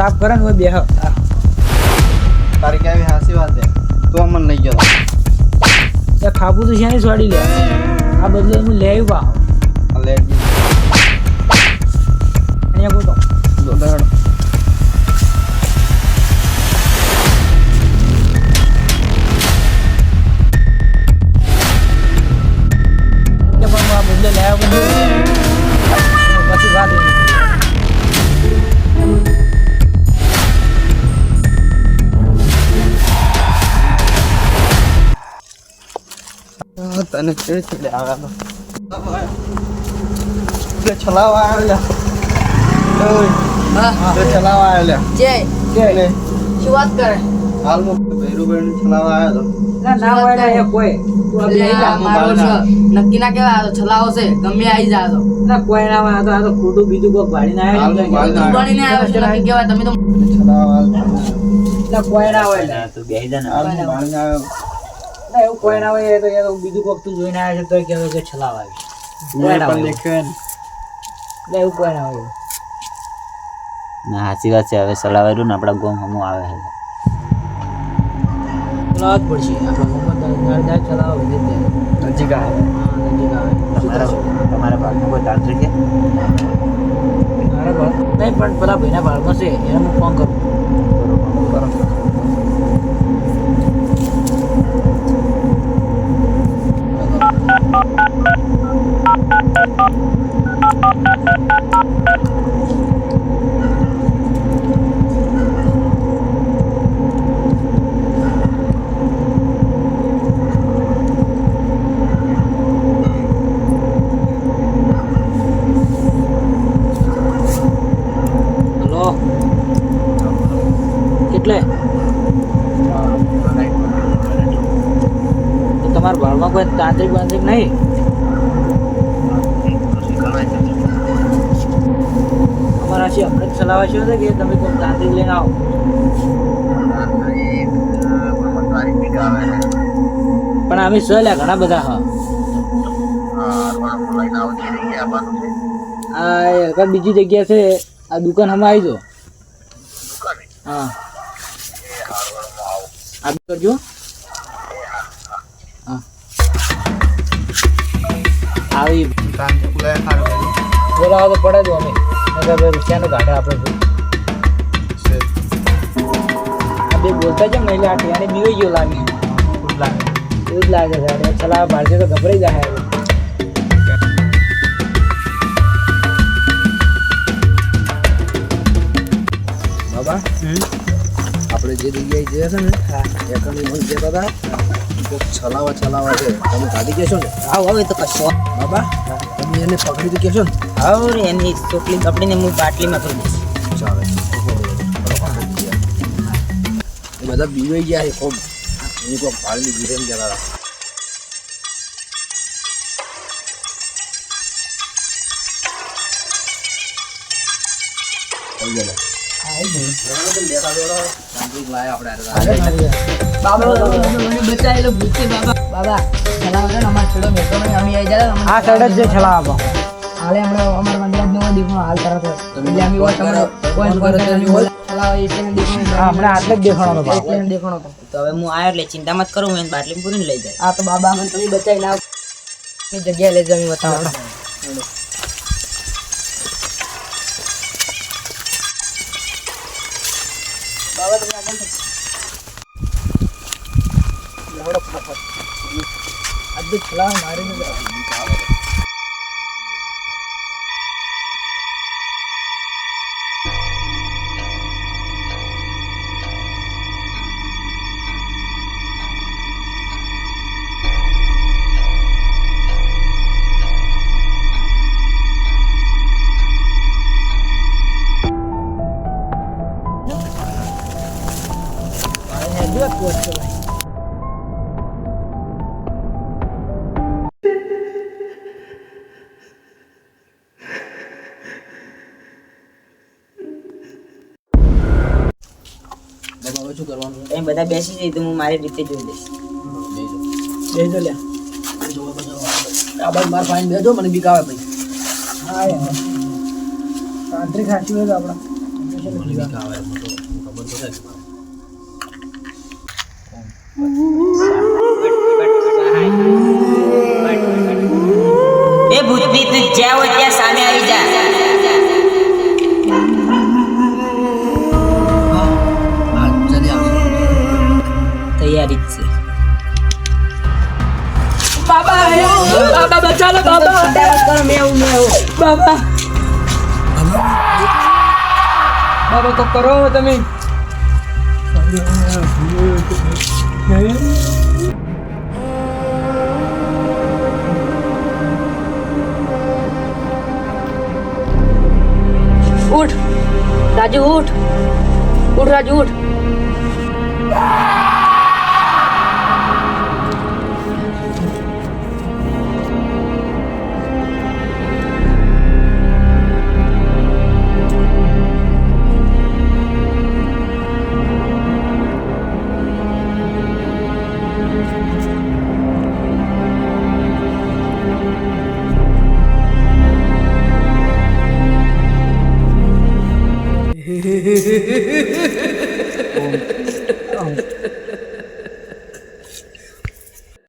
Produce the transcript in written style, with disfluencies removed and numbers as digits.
સાફ કરે ને બે તારી કેવી હાસી વાત છે તો મને લઈ ગયો ત્યાં ખાબું તો છે ને છોડી લે આ બદલે હું લઈ આવ્યું લેટ અહીંયા બોલો દોડો પણ આ બદલે લઈ આવ્યો પછી વાત તને કેવી ચડે આવ્યા તો છલાવા આવ્યા તો છલાવા આવ્યા જય ને શું વાત કરે હાલમાં ભૈરુભાઈ છલાવા આવ્યો ના હોય ને કોઈ તું આ બેહી જા. મારો છે નક્કી ના કેવા આ તો છલાવો છે ગમે આવી જા તો ના કોઈ ના હોય આ તો ખોટું બીજું કોઈ ભાડીને આવ્યા હાલમાં ભાડીને તું બનીને આવ્યો છે નક્કી કેવા તમે તો છલાવા ના કોઈ ના હોય ને તું બેહી જા ને હાલમાં ભાડીને આવ્યો ના એવું કોઈ ના હોય એ તો બીજું કોક તું જોઈને આવ્યા છે તો કહેવાય કે છલાવ આવી કોઈ ના પણ હોય દેખ્યો ને ના એવું કોઈ ના હોય ના સાચી વાત છે હવે સલાવેરું ને આપણા ગોમ હમું આવે છે છલાવ જ પડશે આપણા મોહમ્મદ દાર છલાવ વધે ત્યારે નજીક આવે હા નજીક આવે તમારા ભાગમાં કોઈ તાંત્રિક છે મારા ભાગ નહીં પણ પેલા ભાઈના ભાગમાં છે એને હું ફોન કરું હલો કેટલે તો તમારા ભાળમાં કોઈ તાંત્રિક બાંત્રિક નહીં અમારા છે હમણાં જ ચલાવે છે કે તમે કોઈ તાંત્રિક લઈને આવો પણ અમે સલ્યા ઘણા બધા હા આ એક બીજી જગ્યા છે આ દુકાન હમણાં આવી જાઓ હા આ બી કરજો હા આવી બોલાવો તો પડે જો અમે રૂપિયાનો ઘાટે આપણે આ બે બોલતા છે મહિલા આને બીવાઈ ગયો લાગે એવું જ લાગે છે ચલાવ ભારતીય તો ગભરાઈ જાય હવે. બાબા આપણે જે જગ્યાએ જઈએ છે ને એકની મને કહેતા હતા કોક છલાવા છે તમે કાઢી કહેશો ને આવ હવે તો કશો બાબા તમે એને પકડી તો કહેશો ને હવે એની ચોકલી કપડીને હું બાટલીમાં કરી દઈશ ચાલે એ બધા બીવાઈ ગયા છે ખૂબ એની કોઈ ભાડની ગીરેમ કહેતા હતા બચાયેલો ભૂતથી બાબા છલાવો છે ને અમારે છેડો મેળતો નહીં અમે આવી જાય આ સાઈડ જ છે છલાવ આપો હાલે હમણાં અમારા મંદિર દીકરો હાલ તરત એટલે અમે હોય તમને કોઈ છલાવો એ તેને દીકરો હા હમણાં આટલે જ દેખાણો હતો એટલે એને દેખાણો હતો તો હવે હું આવ્યો એટલે ચિંતા મત કરું હું એને બાટલી પૂરીને લઈ જાય આ તો બાબા અમને તમે બચાવી લાવ એ જગ્યાએ લઈ જમી બતાવો બાબા તમે આગળ લેવડો ફટાફટ અદ્ભુત છલાવ મારીને શું કરવાનું તમે બધા બેસી જઈ તો હું મારી રીતે જોઈ લઈશ બેજો લે આ બાજુ માર ફાઈન બેજો મને બીક આવે ભાઈ હા યાર તાંત્રિક હાચી હોય તો આપણા બીક આવે એમ તો ખબર તો છે કે એ ભૂતભી તું જ્યાં હોય ત્યાં સામે આવી જા હા જલ્દી આવશે તૈયારી જ છે બાબા બચાલો બાબા કરો મેં બાબા બાબા તો કરો તમે ઉઠ રાજુ ઉઠ રાજુ ઉઠ